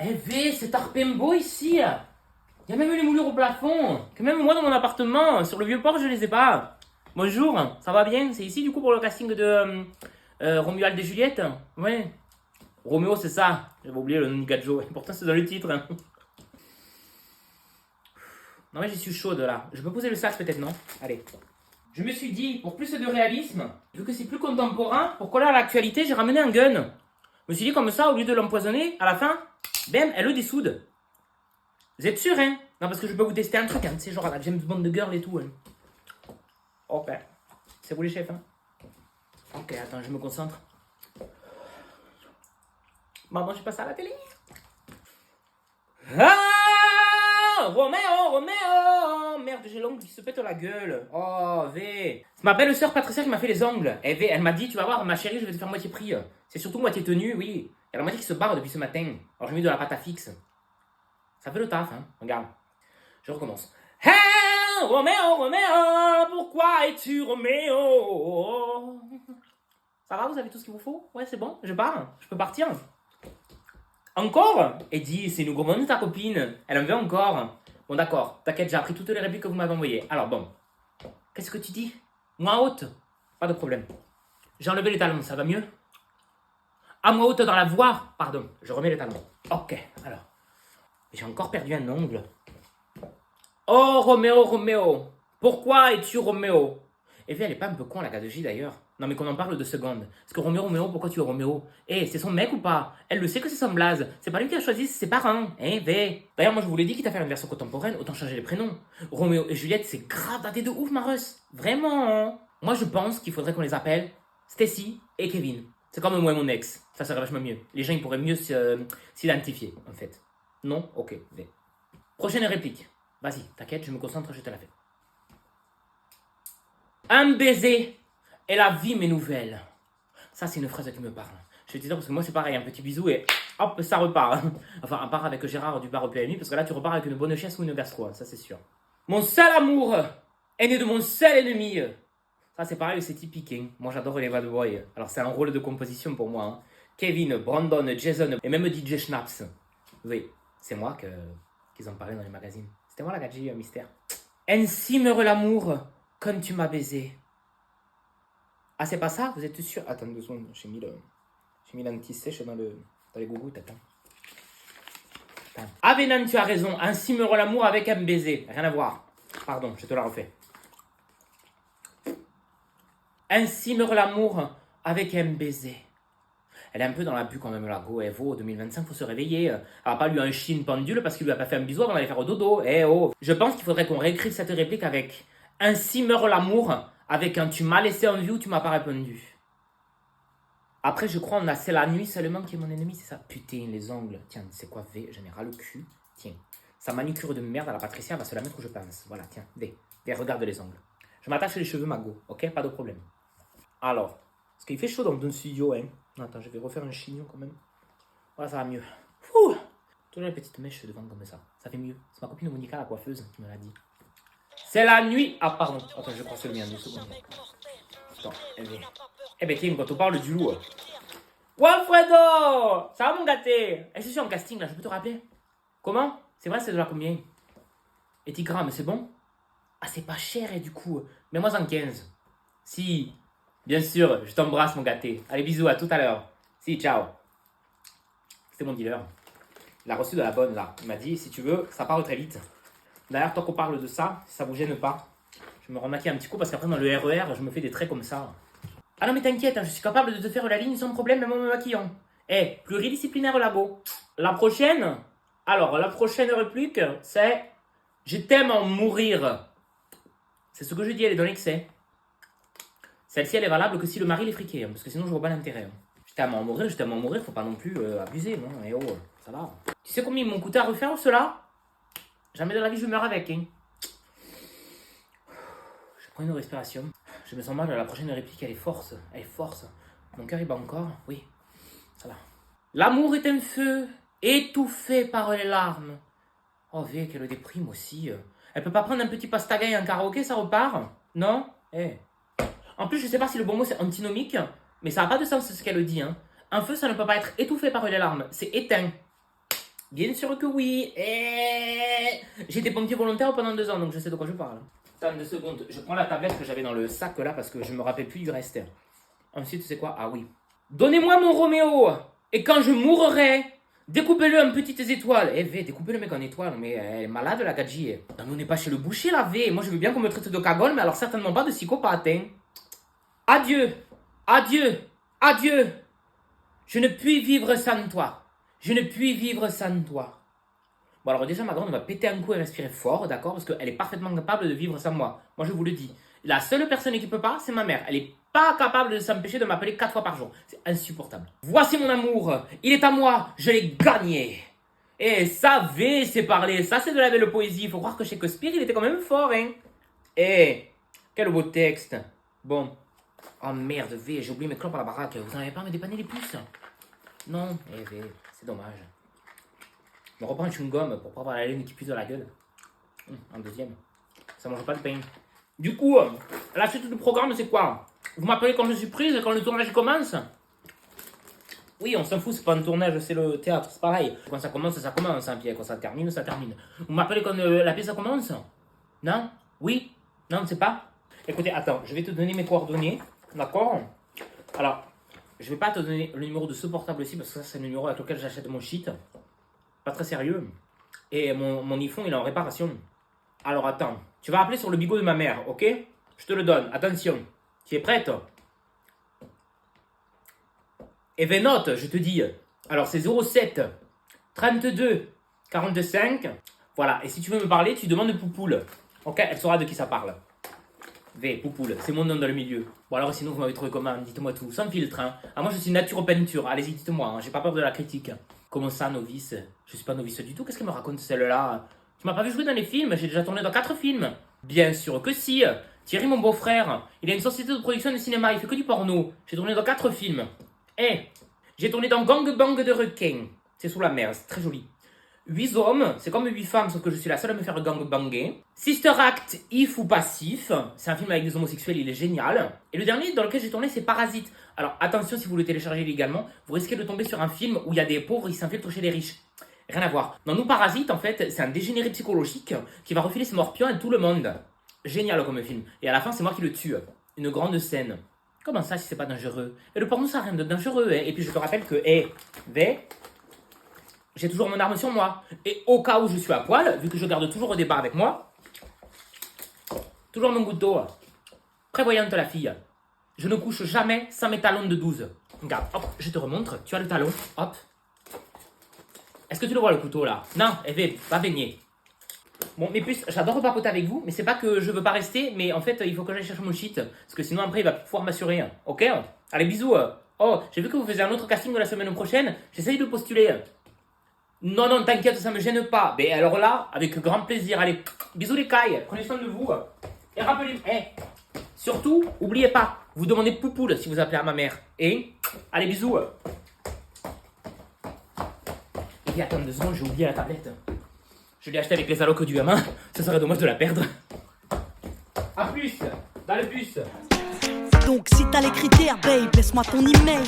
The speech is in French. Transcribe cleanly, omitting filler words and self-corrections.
Eh V, c'est Tarpembo ici. Il y a même les moulures au plafond. Que même moi dans mon appartement, sur le vieux port, je les ai pas. Bonjour, ça va bien? C'est ici du coup pour le casting de Romuald et Juliette? Ouais. Roméo, c'est ça. J'avais oublié le nom de Gadjo. Pourtant, c'est dans le titre. Non mais j'y suis chaude là. Je peux poser le sac peut-être, non? Allez. Je me suis dit, pour plus de réalisme, vu que c'est plus contemporain, pour coller à l'actualité, j'ai ramené un gun. Je me suis dit comme ça, au lieu de l'empoisonner, à la fin, bam, elle le dessoude. Vous êtes sûr, hein? Non, parce que je peux vous tester un truc, hein. C'est genre la James Bond de girl et tout. Hein. Ok. C'est vous les chefs, hein? Ok, attends, je me concentre. Maman, je passe à la télé. Ah! Roméo, Roméo! Merde, j'ai l'ongle qui se pète la gueule. Oh, V. C'est ma belle-sœur Patricia qui m'a fait les ongles. Et V, elle m'a dit, tu vas voir, ma chérie, je vais te faire moitié prix. C'est surtout moitié tenue, oui. Elle m'a dit qu'il se barre depuis ce matin. Alors j'ai mis de la pâte à fixe. Ça fait le taf, hein. Regarde. Je recommence. Hey, Roméo, Roméo, pourquoi es-tu Roméo? Ça va, vous avez tout ce qu'il vous faut? Ouais, c'est bon, je pars. Je peux partir? Encore? Eddie, c'est une gourmande ta copine. Elle en veut encore. Bon, d'accord. T'inquiète, j'ai appris toutes les répliques que vous m'avez envoyées. Alors, bon. Qu'est-ce que tu dis? Moi haute? Pas de problème. J'ai enlevé les talons, ça va mieux? Ah, moi haute dans la voix? Pardon, je remets les talons. Ok, alors. J'ai encore perdu un ongle. Oh, Roméo, Roméo. Pourquoi es-tu Roméo? Et puis, elle est pas un peu con, la gars de J d'ailleurs. Non, mais qu'on en parle 2 secondes. Parce que Roméo, Roméo, pourquoi tu es Roméo? Eh, c'est son mec ou pas? Elle le sait que c'est son blaze. C'est pas lui qui a choisi, c'est ses parents. Hein, V. D'ailleurs, moi, je vous l'ai dit, quitte à faire une version contemporaine, autant changer les prénoms. Roméo et Juliette, c'est grave daté de ouf, Mareus. Vraiment. Hein. Moi, je pense qu'il faudrait qu'on les appelle Stacy et Kevin. C'est comme moi et mon ex. Ça serait vachement mieux. Les gens, ils pourraient mieux s'identifier, en fait. Non? Ok, V. Prochaine réplique. Vas-y, t'inquiète, je me concentre, je te la fais. Un baiser et la vie m'est nouvelle. Ça, c'est une phrase qui me parle. Je vais te dire parce que moi, c'est pareil, un petit bisou et hop, ça repart. Enfin, à part avec Gérard du bar au PMI, parce que là, tu repars avec une bonne chaise ou une gastro, ça c'est sûr. Mon seul amour est né de mon seul ennemi. Ça, c'est pareil, c'est typique. Hein. Moi, j'adore les bad boys. Alors, c'est un rôle de composition pour moi. Hein. Kevin, Brandon, Jason et même DJ Schnaps. Oui, c'est moi qu'ils en parlaient dans les magazines. C'était moi la gadji mystère. Ainsi meurt l'amour quand tu m'as baisé. Ah, c'est pas ça? Vous êtes sûr? Attends 2 secondes, j'ai mis l'anti-sèche dans les gougouttes, attends. Ah, Vénan, tu as raison. Ainsi meurt l'amour avec un baiser. Rien à voir. Pardon, je te la refais. Ainsi meurt l'amour avec un baiser. Elle est un peu dans la bu quand même, la Go Evo 2025, faut se réveiller. Elle va pas lui un chine pendule parce qu'il lui a pas fait un bisou avant d'aller faire au dodo. Eh oh. Je pense qu'il faudrait qu'on réécrive cette réplique avec Ainsi meurt l'amour avec un tu m'as laissé en vue ou tu m'as pas répondu. Après, je crois on a c'est la nuit seulement qui est mon ennemi, c'est ça? Putain, les ongles. Tiens, c'est quoi V? J'en ai ras le cul. Tiens, sa manicure de merde à la Patricia va se la mettre où je pense. Voilà, tiens, V. V, regarde les ongles. Je m'attache les cheveux, ma Go, ok? Pas de problème. Alors, parce qu'il fait chaud dans ton studio, hein. Attends, je vais refaire un chignon quand même. Voilà, ça va mieux. Ouh, toujours les petites mèches devant comme ça. Ça fait mieux. C'est ma copine Monica, la coiffeuse, qui me l'a dit. C'est la nuit. Ah, pardon. Attends, je crois que c'est le mien. 2 secondes. Attends, elle vient. Eh ben, tiens, quand on parle du loup. Walfredo! Ça va, mon gâté? Est-ce que je suis en casting, là? Je peux te rappeler? Comment? C'est vrai, c'est de la combien? Et Tigram, c'est bon? Ah, c'est pas cher, et du coup. Mets-moi en 15. Si. Bien sûr, je t'embrasse, mon gâté. Allez, bisous, à tout à l'heure. Si, ciao. C'était mon dealer. Il a reçu de la bonne, là. Il m'a dit, si tu veux, ça part très vite. D'ailleurs, tant qu'on parle de ça, si ça vous gêne pas, je me remaquille un petit coup parce qu'après, dans le RER, je me fais des traits comme ça. Ah non, mais t'inquiète, hein, je suis capable de te faire la ligne sans problème, même en me maquillant. Eh, pluridisciplinaire labo. La prochaine réplique, c'est je t'aime en mourir. C'est ce que je dis, elle est dans l'excès. Celle-ci, elle est valable que si le mari l'est friqué, hein, parce que sinon, je vois pas l'intérêt. Hein. Je t'aime en mourir, faut pas non plus abuser, non? Eh oh, ça va. Tu sais combien ils m'ont coûté à refaire cela? Jamais de la vie, je meurs avec, hein. Je prends une respiration. Je me sens mal, la prochaine réplique, elle est force. Mon cœur, il bat encore. Oui, ça va. L'amour est un feu, étouffé par les larmes. Oh, V, qu'elle déprime aussi. Elle peut pas prendre un petit pastagaille en karaoké, ça repart? Non? Eh. En plus, je sais pas si le bon mot c'est antinomique, mais ça n'a pas de sens ce qu'elle dit. Hein. Un feu, ça ne peut pas être étouffé par les larmes, c'est éteint. Bien sûr que oui. J'étais pompier volontaire pendant 2 ans, donc je sais de quoi je parle. Attends 2 secondes, je prends la tablette que j'avais dans le sac là parce que je me rappelle plus du reste. Ensuite, c'est quoi? Ah oui. Donnez-moi mon Roméo, et quand je mourrai, découpez-le en petites étoiles. Découpez le mec en étoiles, mais elle est malade la gadji. Non, mais on n'est pas chez le boucher la V. Moi je veux bien qu'on me traite de cagole, mais alors certainement pas de psychopathe. Hein. Adieu, adieu, adieu. Je ne puis vivre sans toi. Je ne puis vivre sans toi. Bon alors déjà ma grande va péter un coup et respirer fort, d'accord? Parce qu'elle est parfaitement capable de vivre sans moi. Moi je vous le dis. La seule personne qui peut pas, c'est ma mère. Elle est pas capable de s'empêcher de m'appeler 4 fois par jour. C'est insupportable. Voici mon amour. Il est à moi. Je l'ai gagné. Et ça, V, c'est parler. Ça, c'est de la belle poésie. Faut croire que Shakespeare, il était quand même fort, hein. Quel beau texte. Bon. Oh merde, V, j'ai oublié mes clopes à la baraque. Vous n'avez pas à me dépanner les puces? Non. V, c'est dommage. Je me reprends un chewing-gum pour pas avoir la laine qui pue de la gueule. Un deuxième. Ça mange pas de pain. Du coup, la suite du programme, c'est quoi? Vous m'appelez quand je suis prise, quand le tournage commence? Oui, on s'en fout, c'est pas un tournage, c'est le théâtre, c'est pareil. Quand ça commence, hein, puis quand ça termine, ça termine. Vous m'appelez quand la pièce commence? Non? Oui? Non, on ne sait pas? Écoutez, attends, je vais te donner mes coordonnées, d'accord? Alors, je vais pas te donner le numéro de ce portable-ci, parce que ça, c'est le numéro avec lequel j'achète mon shit. Pas très sérieux. Et mon iPhone, il est en réparation. Alors attends, tu vas appeler sur le bigot de ma mère, ok? Je te le donne, attention. Tu es prête? Eh ben note, je te dis. Alors c'est 07 32 45. Voilà, et si tu veux me parler, tu demandes Poupoule. Ok, elle saura de qui ça parle. V, Poupoule, c'est mon nom dans le milieu. Bon alors sinon vous m'avez trouvé comment? Dites-moi tout, sans filtre. Hein. Ah, moi je suis nature peinture, allez-y dites-moi, hein. J'ai pas peur de la critique. Comment ça, novice? Je suis pas novice du tout, qu'est-ce qu'elle me raconte celle-là? Tu m'as pas vu jouer dans les films? J'ai déjà tourné dans 4 films. Bien sûr que si. Thierry, mon beau-frère, il a une société de production de cinéma, il fait que du porno. J'ai tourné dans 4 films. J'ai tourné dans Gang Bang de requin. C'est sous la mer, c'est très joli. 8 hommes, c'est comme 8 femmes, sauf que je suis la seule à me faire gang-banger. Sister Act, if ou passif. C'est un film avec des homosexuels, il est génial. Et le dernier dans lequel j'ai tourné, c'est Parasite. Alors attention, si vous le téléchargez illégalement, vous risquez de tomber sur un film où il y a des pauvres, ils s'infiltrent chez les riches. Rien à voir. Dans Nous Parasite, en fait, c'est un dégénéré psychologique qui va refiler ses morpions à tout le monde. Génial comme film. Et à la fin, c'est moi qui le tue. Une grande scène. Comment ça, si c'est pas dangereux? Et le porno, ça n'a rien de dangereux. Hein. Et puis je te rappelle que, j'ai toujours mon arme sur moi. Et au cas où je suis à poil, vu que je garde toujours des barres avec moi, toujours mon couteau. Prévoyante la fille. Je ne couche jamais sans mes talons de 12. Regarde, hop, je te remontre. Tu as le talon, hop. Est-ce que tu le vois le couteau là? Non, va baigner. Bon, mes puces, j'adore papoter avec vous, mais c'est pas que je veux pas rester, mais en fait, il faut que j'aille chercher mon shit. Parce que sinon, après, il va pouvoir m'assurer. Ok? Allez, bisous. Oh, j'ai vu que vous faisiez un autre casting la semaine prochaine. J'essaye de postuler. Non, non, t'inquiète, ça me gêne pas. Mais alors là, avec grand plaisir. Allez, bisous les cailles. Prenez soin de vous. Et rappelez, surtout, oubliez pas, vous demandez Poupoule si vous appelez à ma mère. Et, allez, bisous. Et puis attends 2 secondes, j'ai oublié la tablette. Je l'ai acheté avec les allocs du gamin, ça serait dommage de la perdre. A plus, dans le bus. Donc si t'as les critères, babe, laisse-moi ton email.